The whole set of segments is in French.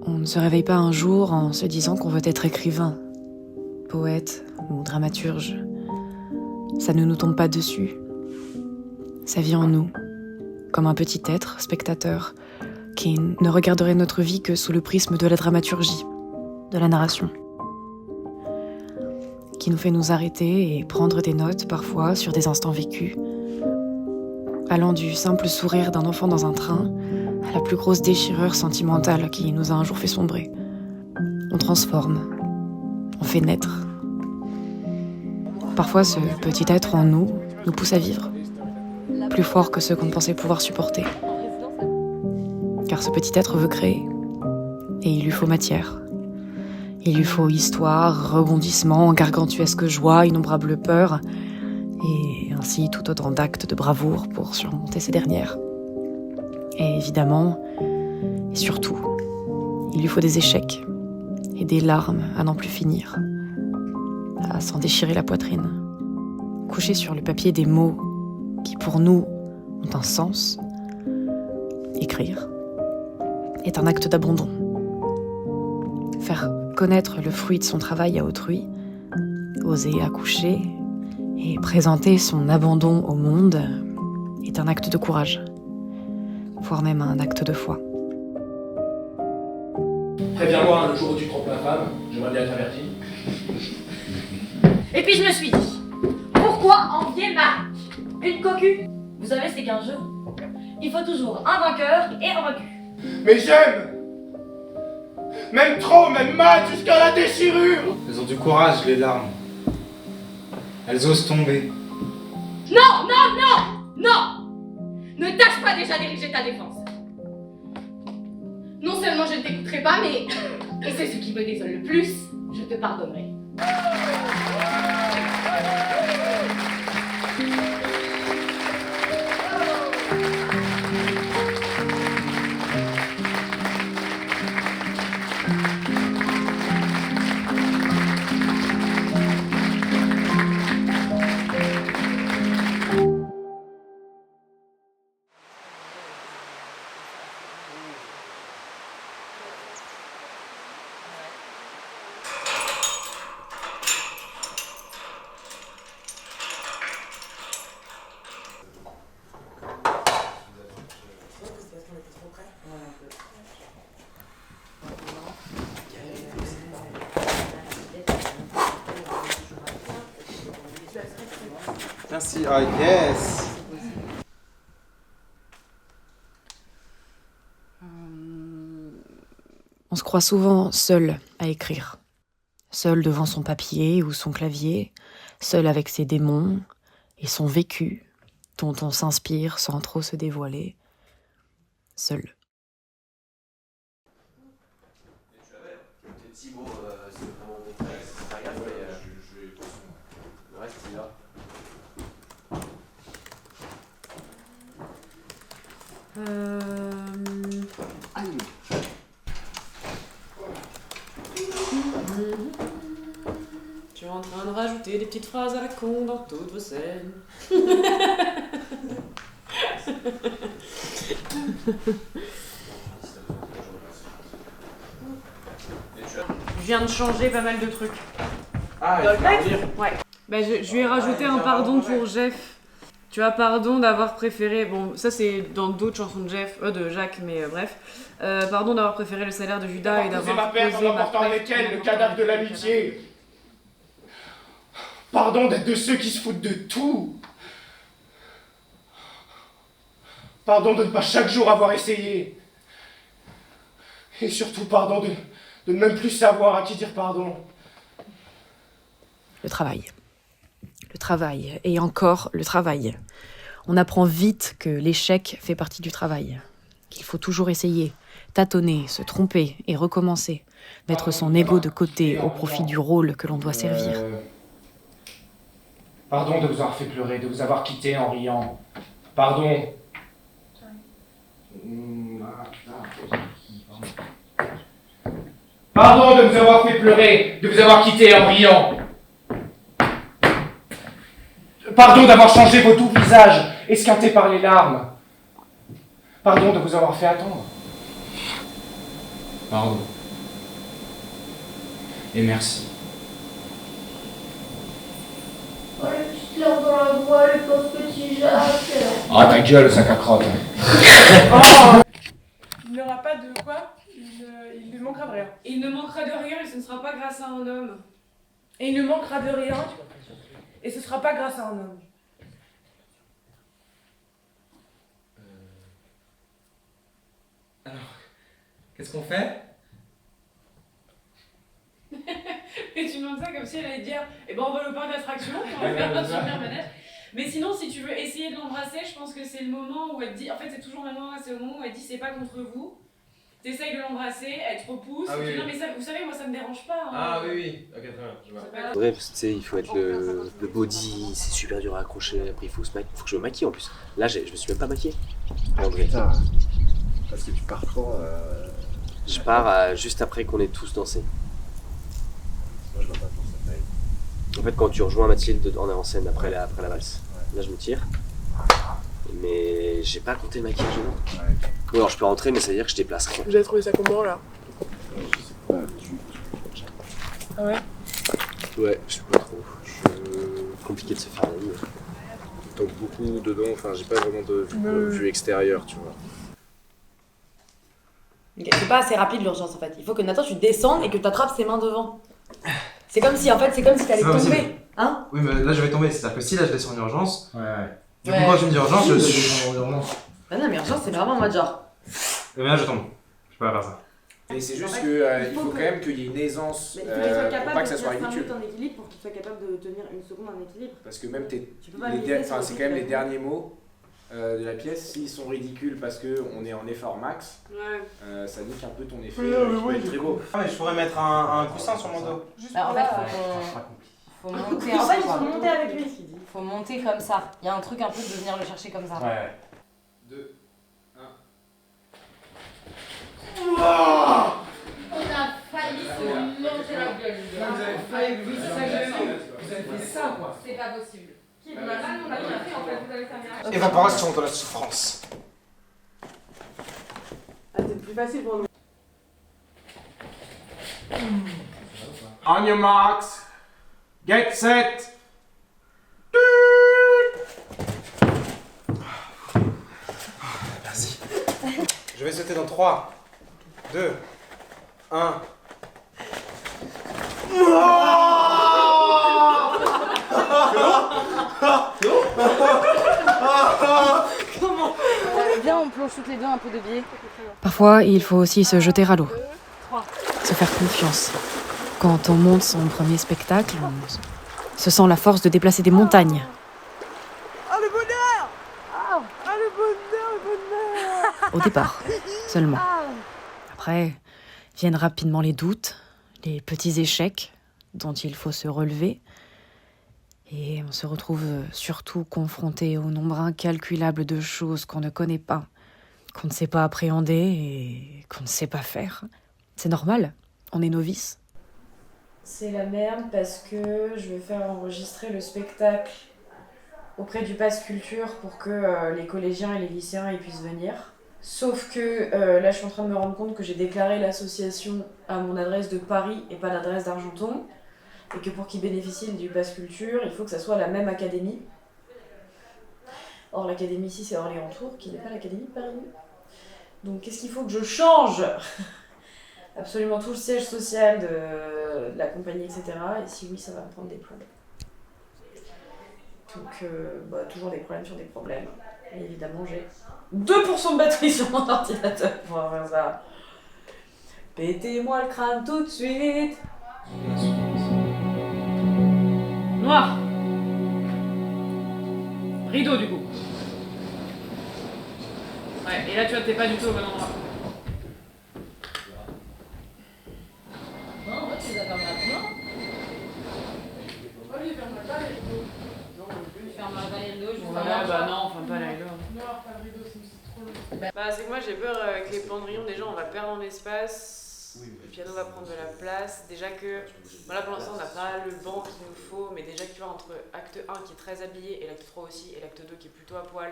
On ne se réveille pas un jour en se disant qu'on veut être écrivain, poète ou dramaturge. Ça ne nous tombe pas dessus. Ça vit en nous, comme un petit être, spectateur, qui ne regarderait notre vie que sous le prisme de la dramaturgie, de la narration, qui nous fait nous arrêter et prendre des notes parfois sur des instants vécus, allant du simple sourire d'un enfant dans un train à la plus grosse déchirure sentimentale qui nous a un jour fait sombrer. On transforme, on fait naître. Parfois, ce petit être en nous pousse à vivre, plus fort que ce qu'on pensait pouvoir supporter. Car ce petit être veut créer, et il lui faut matière. Il lui faut histoire, rebondissement, gargantuesque joie, innombrables peurs, et ainsi tout autant d'actes de bravoure pour surmonter ces dernières. Et évidemment, et surtout, il lui faut des échecs et des larmes à n'en plus finir, à s'en déchirer la poitrine, coucher sur le papier des mots qui pour nous ont un sens. Écrire est un acte d'abandon. Faire connaître le fruit de son travail à autrui, oser accoucher et présenter son abandon au monde est un acte de courage, voire même un acte de foi. Préviens-moi le jour où tu trompes ma femme, j'aimerais bien être averti. Et puis je me suis dit, pourquoi envier Marc? Une cocu? Vous savez, c'est qu'un jeu. Il faut toujours un vainqueur et un vaincu. Mais j'aime! Même trop, même mal, jusqu'à la déchirure! Elles ont du courage, les larmes. Elles osent tomber. Non, non, non, non! Ne tâche pas déjà d'ériger ta défense. Non seulement je ne t'écouterai pas, mais, et c'est ce qui me désole le plus, je te pardonnerai. Merci. Ah, yes! On se croit souvent seul à écrire. Seul devant son papier ou son clavier, seul avec ses démons et son vécu, dont on s'inspire sans trop se dévoiler. Seul. Tu es en train de rajouter des petites phrases à la con dans toutes vos scènes. Je viens de changer pas mal de trucs. Ah, Dans le il faut texte? relire. Ouais. Bah, je lui ai rajouté un pardon pour Jeff. Tu vois, pardon d'avoir préféré... Bon, ça c'est dans d'autres chansons de Jacques, mais bref. Pardon d'avoir préféré le salaire de Judas et C'est d'avoir ma perte en emportant avec elle le cadavre de l'amitié. Pardon d'être de ceux qui se foutent de tout. Pardon de ne pas chaque jour avoir essayé. Et surtout pardon de ne même plus savoir à qui dire pardon. Le travail. Le travail, et encore le travail. On apprend vite que l'échec fait partie du travail, qu'il faut toujours essayer, tâtonner, se tromper et recommencer, mettre son ego de côté au profit du rôle que l'on doit servir. Pardon de vous avoir fait pleurer, de vous avoir quitté en riant. Pardon. Pardon de vous avoir fait pleurer, de vous avoir quitté en riant. Pardon d'avoir changé vos doux visages, esquintés par les larmes. Pardon de vous avoir fait attendre. Pardon. Et merci. Oh, les petites larmes dans la voix, le pauvre petit Jacques. Ah, ta gueule, sac à crotte. Il n'aura pas de quoi? Il ne manquera de rien. Il ne manquera de rien et ce ne sera pas grâce à un homme. Et il ne manquera de rien et ce ne sera pas grâce à un homme. Alors, qu'est-ce qu'on fait? Et tu demandes ça comme si elle allait dire eh ben on va au parc d'attractions, on va faire un super manège. Mais sinon, si tu veux essayer de l'embrasser, je pense que c'est le moment où elle dit. En fait, c'est toujours maintenant, c'est au moment où elle dit c'est pas contre vous. T'essayes de l'embrasser, elle te repousse. Ah, oui, non, oui. mais ça, vous savez, moi ça me dérange pas. Hein. Ah oui, ok, très bien, je vois. Ouais, parce que tu sais, il faut être le body, c'est super dur à accrocher. Après, il faut se maquiller, faut que je me maquille en plus. Là, je me suis même pas maquillé. En vrai. Putain, parce que tu pars quand Je pars juste après qu'on ait tous dansé. Moi, je vois pas comment ça s'appelle. En fait, quand tu rejoins Mathilde en scène après la valse, là, je me tire. Mais j'ai pas compté le maquillage dedans. Ouais. Ou alors, je peux rentrer, mais ça veut dire que je déplace rien. Vous avez trouvé ça comment là? Je sais pas, Ah ouais? Ouais, je sais pas trop. Compliqué de se faire la nuit. donc beaucoup dedans, enfin, j'ai pas vraiment de vue extérieure, tu vois. C'est pas assez rapide l'urgence en fait. Il faut que Nathan tu descendes et que tu attrapes ses mains devant. C'est comme si t'allais C'est pas tomber. possible. Hein? Oui, mais là je vais tomber, c'est-à-dire que si là je descends en urgence. Ouais. Du coup, quand tu me dis urgence, je descends en urgence. Bah non mais urgence c'est vraiment en mode genre. Et bien là je tombe. Je peux pas faire ça. Mais c'est juste En fait, que il il faut faut que- quand même qu'il y ait une aisance Mais il faut qu'il soit pour capable pas de que ça soit tenir 5 ridicule. minutes en équilibre pour qu'il soit capable de tenir une seconde en équilibre. Parce que même Tu peux pas miser sur le c'est quand même les rythme. derniers mots de la pièce, s'ils sont ridicules parce qu'on est en effort max, Ouais. ça nique un peu ton effet. Oui, qui oui, peut oui, être très beau. Ah, mais je pourrais mettre un coussin sur mon dos. Bah, en fait, faut monter En un fait peu. il faut monter avec lui. Faut monter comme ça. Il y a un truc un peu de venir le chercher comme ça. Ouais. 2, 1. On a failli se manger la gueule. Vous avez failli, oui, c'est ça que j'avais dit. Vous avez fait ça, quoi. C'est pas possible. On a fait en fait, vous allez faire miracle. Évaporation de la souffrance. Ah, c'est plus facile pour nous. On your marks. Get set. Merci. Je vais sauter dans 3, 2, 1. Viens, on plonge toutes les deux un peu de biais. Parfois, il faut aussi se jeter à l'eau, se faire confiance. Quand on monte son premier spectacle, on se sent la force de déplacer des montagnes. Au départ, seulement. Après, viennent rapidement les doutes, les petits échecs dont il faut se relever. Et on se retrouve surtout confronté au nombre incalculable de choses qu'on ne connaît pas, qu'on ne sait pas appréhender et qu'on ne sait pas faire. C'est normal, on est novice. C'est la merde parce que je vais faire enregistrer le spectacle auprès du Pass Culture pour que les collégiens et les lycéens ils puissent venir. Sauf que là je suis en train de me rendre compte que j'ai déclaré l'association à mon adresse de Paris et pas l'adresse d'Argenton. Et que pour qu'ils bénéficient du Pass Culture, il faut que ça soit la même académie. Or l'académie ici c'est Orléans-Tours, qui n'est pas l'académie de Paris. Donc qu'est-ce qu'il faut que je change? Absolument tout le siège social de la compagnie, etc. Et si oui, ça va me prendre des plombs. Donc toujours des problèmes sur des problèmes. Et évidemment j'ai 2% de batterie sur mon ordinateur pour faire ça. Pétez-moi le crâne tout de suite. Noir. Rideau du coup. Ouais, et là tu vois, t'es pas du tout au bon endroit. Non, en fait, tu les as fermés maintenant. Oh, lui, ferme pas les rideaux. Je ferme pas les rideaux, je vous Ouais, ferme bah non, enfin pas les rideaux. Noir, pas de rideau, c'est trop long. Bah, c'est que moi j'ai peur avec les pendrillons, déjà on va perdre en espace. Le piano va prendre de la place. Déjà que, voilà pour l'instant on n'a pas le banc qu'il nous faut, mais déjà que tu vois entre acte 1 qui est très habillé et l'acte 3 aussi et l'acte 2 qui est plutôt à poil,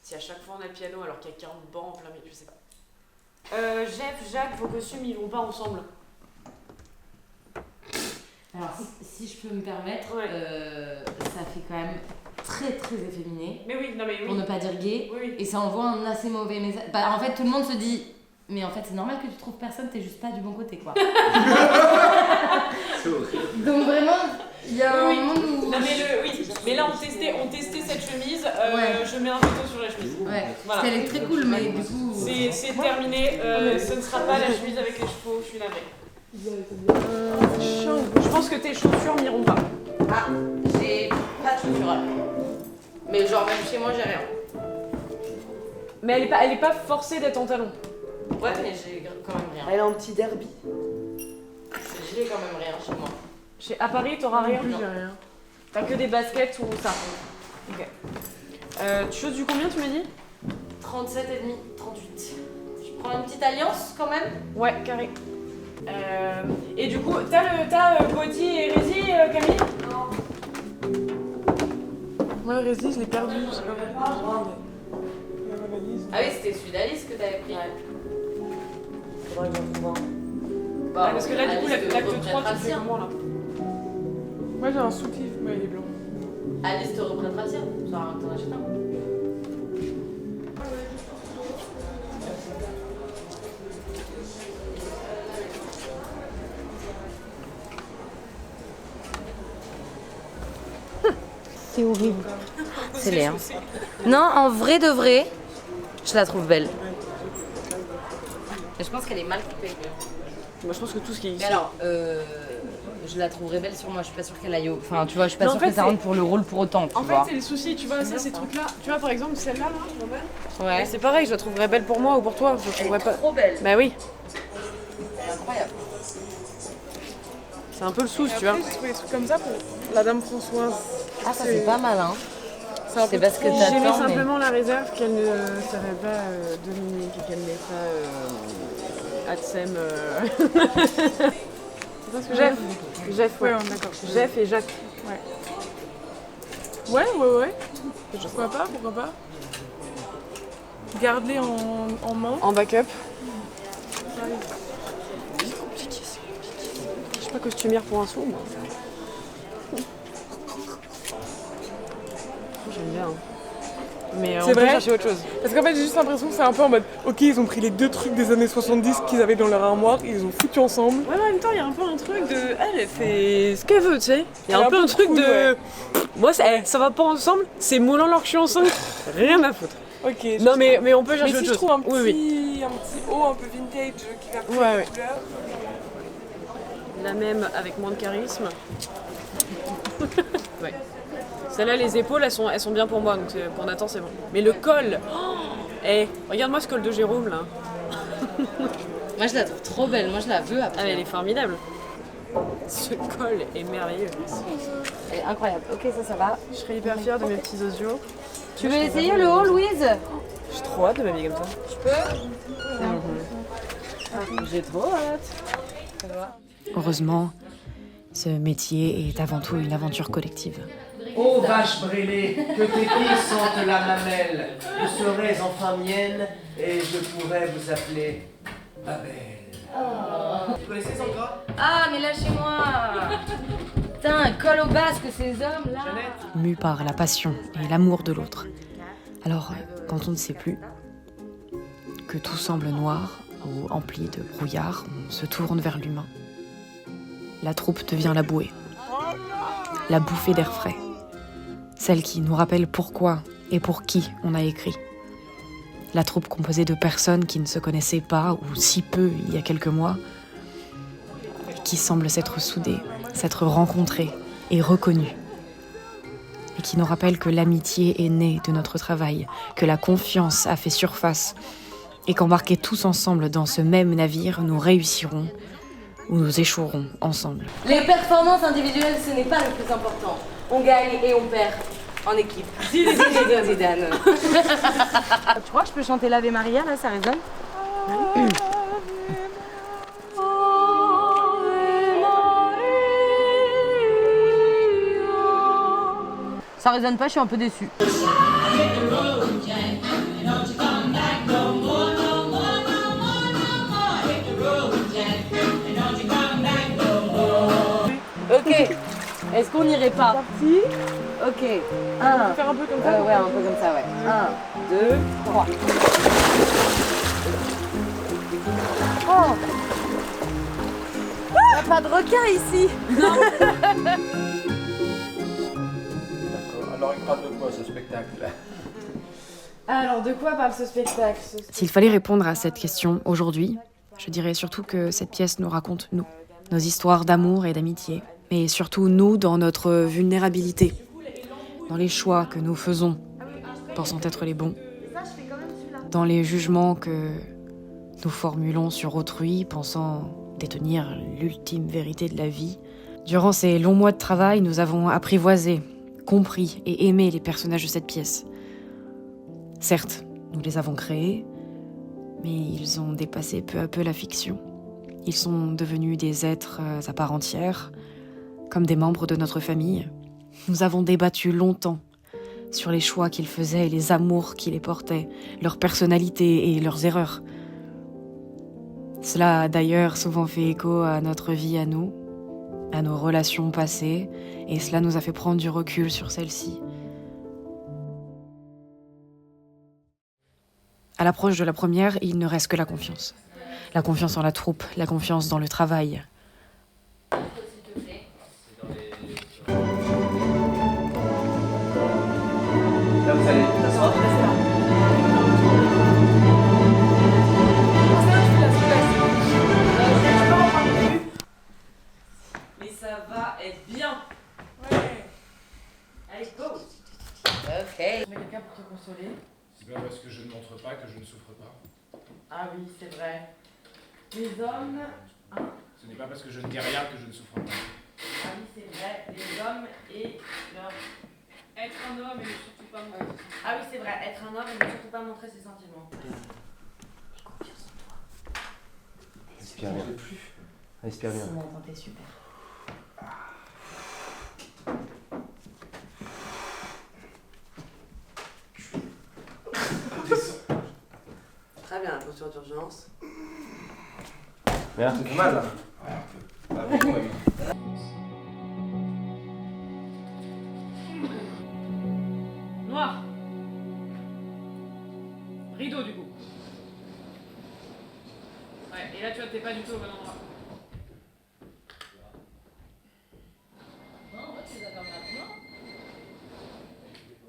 si à chaque fois on a le piano alors qu'il n'y a qu'un banc en plein milieu, je sais pas. Jeff, Jacques, vos costumes ils vont pas ensemble. Alors, si je peux me permettre, Ouais. ça fait quand même très très efféminé, Mais oui, non mais oui. pour ne pas dire gay, Oui, oui. et ça envoie un assez mauvais message. Bah, en fait, tout le monde se dit, mais en fait, c'est normal que tu trouves personne, t'es juste pas du bon côté, quoi. C'est horrible. Donc vraiment, il y a Oui, un monde où... Non mais oui. Mais là on testait cette chemise. Ouais. Je mets un veto sur la chemise. Ouais, Voilà. parce qu'elle est très cool, mais du coup... C'est terminé. Ce ne sera pas la chemise avec les chevaux. Je suis navrée. Je pense que tes chaussures n'iront pas. Ah, j'ai pas de chaussures. Mais genre, même chez moi, j'ai rien. Mais elle est pas forcée d'être en talons. Ouais, mais j'ai quand même rien. Elle a un petit derby. J'ai quand même rien chez moi. À Paris, t'auras rien. Non. J'ai rien. T'as que des baskets ou ça. Ok. Tu choses du combien tu m'as dit? 37,5, 38. Je prends une petite alliance quand même. Ouais, carré. Et du coup, t'as Body et Rézi, Camille? Non. Moi, le Rési, je l'ai perdu. Je sais pas pourquoi. Ah oui, c'était celui d'Alice que t'avais pris. Faudrait que j'en trouve un. Bah, Parce que là, du coup, Alice te l'acte 3, reprêtera tu le fais sien. comment là? Moi, j'ai un soutif, mais il est blanc. Alice te reprêtera le sien. Ça va t'en acheter un. C'est horrible. C'est laid. Hein. Non, en vrai de vrai, je la trouve belle. Et je pense qu'elle est mal coupée. Moi, je pense que tout ce qui est ici. Mais alors, je la trouverais belle sur moi. Je suis pas sûre qu'elle aille au... Enfin, tu vois, je suis pas Mais en sûre fait, que ça rentre pour le rôle pour autant. Tu En vois. fait, c'est le souci, tu vois, ça, ces trucs-là. Tu vois, par exemple, celle-là, là, Ouais. c'est pareil, je la trouverais belle pour moi ou pour toi. Je la Elle trouverais est pas. trop belle. Bah oui, Elle est incroyable. c'est un peu le souci, Et tu vois. après, j'ai trouvé des trucs comme ça pour la Dame Françoise. Ah, ça c'est pas mal, hein. C'est un C'est peu parce que trop- t'attends, J'aimais mais... simplement la réserve qu'elle ne serait pas Dominique et qu'elle n'est pas Adsem. C'est pas ce que Jeff. j'ai Jeff, ouais. Ouais, d'accord. Jeff et Jacques. Ouais. Pourquoi pas. Garde-les en main. En backup. C'est compliqué. Je suis pas costumière pour un sou, moi. J'aime bien. Mais on C'est peut vrai chercher autre chose. Parce qu'en fait, j'ai juste l'impression que c'est un peu en mode ok, ils ont pris les deux trucs des années 70 qu'ils avaient dans leur armoire, ils les ont foutus ensemble. Ouais, mais en même temps, il y a un peu un truc de. Elle fait ce qu'elle veut, tu sais. Il y a Elle est un peu un truc cool, de. ouais. Moi, ça va pas ensemble, c'est moulant alors que je suis enceinte. Rien à foutre. Ok. Non, mais on peut Mais chercher si autre je chose. trouve un petit, Oui. un petit haut un peu vintage qui va prendre Ouais, les ouais. couleurs. La même avec moins de charisme. Ouais. Celle-là, les épaules, elles sont bien pour moi, donc pour Nathan, c'est bon. Mais le col, regarde-moi ce col de Jérôme là. Moi, je la trouve trop belle. Moi, je la veux après. Ah, mais elle est formidable. Ce col est merveilleux. Elle est incroyable. Ok, ça va. Je serais hyper fière de mes petits osios. Tu veux essayer le haut, Louise? J'ai trop hâte de m'habiller comme ça. Je peux. J'ai trop hâte. Heureusement, ce métier est avant tout une aventure collective. Ô vache brêlée, que tes pieds sentent la mamelle, vous serez enfin mienne et je pourrai vous appeler Babel. Vous connaissez Sandra? Ah, mais lâchez-moi. Putain, un col au basque, ces hommes là. Mus par la passion et l'amour de l'autre. Alors, quand on ne sait plus, que tout semble noir ou empli de brouillard, on se tourne vers l'humain. La troupe devient la bouée, la bouffée d'air frais, celle qui nous rappelle pourquoi et pour qui on a écrit. La troupe composée de personnes qui ne se connaissaient pas, ou si peu il y a quelques mois, qui semblent s'être soudées, s'être rencontrées et reconnues. Et qui nous rappelle que l'amitié est née de notre travail, que la confiance a fait surface, et qu'embarqués tous ensemble dans ce même navire, nous réussirons ou nous échouerons ensemble. Les performances individuelles, ce n'est pas le plus important. On gagne et on perd en équipe. Zidane, Zidane. Tu crois que je peux chanter l'Ave Maria là, ça résonne? Ça résonne pas, je suis un peu déçue. Est-ce qu'on n'irait pas? Parti. Ok. On peut faire un peu comme ça. Ouais, un peu comme ça, ouais. 1, 2, 3. Oh! Il n'y a pas de requin ici! D'accord. Alors il parle de quoi ce spectacle? Alors, de quoi parle ce spectacle? S'il fallait répondre à cette question aujourd'hui, je dirais surtout que cette pièce nous raconte nous, nos histoires d'amour et d'amitié, mais surtout nous dans notre vulnérabilité, dans les choix que nous faisons, pensant être les bons, dans les jugements que nous formulons sur autrui, pensant détenir l'ultime vérité de la vie. Durant ces longs mois de travail, nous avons apprivoisé, compris et aimé les personnages de cette pièce. Certes, nous les avons créés, mais ils ont dépassé peu à peu la fiction. Ils sont devenus des êtres à part entière, comme des membres de notre famille. Nous avons débattu longtemps sur les choix qu'ils faisaient et les amours qui les portaient, leur personnalité et leurs erreurs. Cela a d'ailleurs souvent fait écho à notre vie à nous, à nos relations passées, et cela nous a fait prendre du recul sur celles-ci. À l'approche de la première, il ne reste que la confiance. La confiance en la troupe, la confiance dans le travail. Là vous allez t'asseoir. Mais ça va être bien. Ouais. Allez, go. Ok. Mais quelqu'un pour te consoler? C'est pas parce que je ne montre pas que je ne souffre pas. Ah oui, c'est vrai. Les hommes... Hein? Ce n'est pas parce que je ne dis rien que je ne souffre pas. Ah oui, c'est vrai. Les hommes et leur... Être un homme et ne surtout pas montrer. Ah oui, c'est vrai. Être un homme et ne surtout pas montrer ses sentiments. Respire bien. Respire bien. T'es super. Très bien, posture d'urgence. Merde, C'est mal là. Ah, bon, quand même. Noir. Rideau du coup. Ouais, et là tu vois, t'es pas du tout au bon endroit.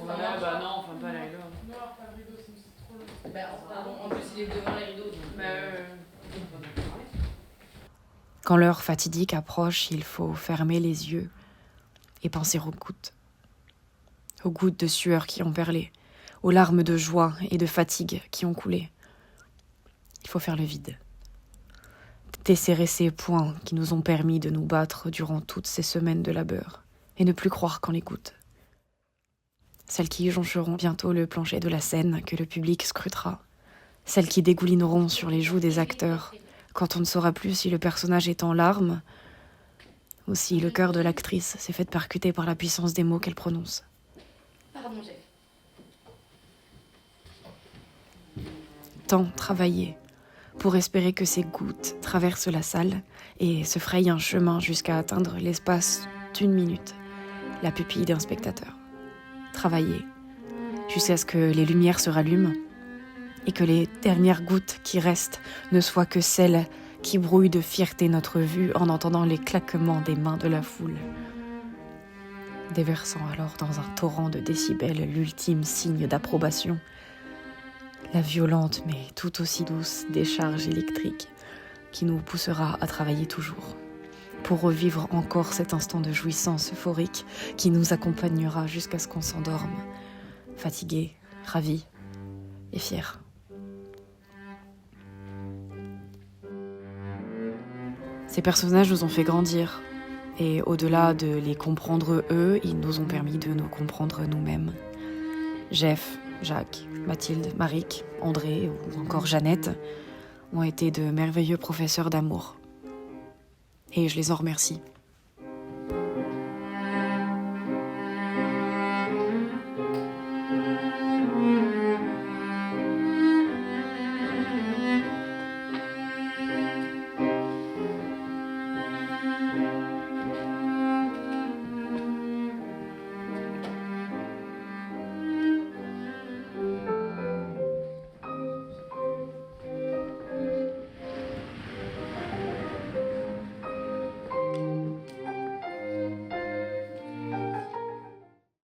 Ouais, bah non, enfin pas les rideaux. Noir, pas de rideau, c'est trop long. Bah, en plus, il est devant les rideaux. Donc... Bah Quand l'heure fatidique approche, il faut fermer les yeux et penser aux gouttes de sueur qui ont perlé, aux larmes de joie et de fatigue qui ont coulé. Il faut faire le vide. Desserrer ces poings qui nous ont permis de nous battre durant toutes ces semaines de labeur et ne plus croire qu'en les gouttes. Celles qui joncheront bientôt le plancher de la scène que le public scrutera. Celles qui dégoulineront sur les joues des acteurs quand on ne saura plus si le personnage est en larmes ou si le cœur de l'actrice s'est fait percuter par la puissance des mots qu'elle prononce. Pardon, Jeff. Tant travailler pour espérer que ces gouttes traversent la salle et se frayent un chemin jusqu'à atteindre l'espace d'1 minute, la pupille d'un spectateur. Travailler jusqu'à ce que les lumières se rallument et que les dernières gouttes qui restent ne soient que celles qui brouillent de fierté notre vue en entendant les claquements des mains de la foule. Déversant alors dans un torrent de décibels l'ultime signe d'approbation, la violente mais tout aussi douce décharge électrique qui nous poussera à travailler toujours, pour revivre encore cet instant de jouissance euphorique qui nous accompagnera jusqu'à ce qu'on s'endorme, fatigué, ravi et fier. Ces personnages nous ont fait grandir, et au-delà de les comprendre eux, ils nous ont permis de nous comprendre nous-mêmes. Jeff, Jacques, Mathilde, Maric, André ou encore Jeannette ont été de merveilleux professeurs d'amour. Et je les en remercie.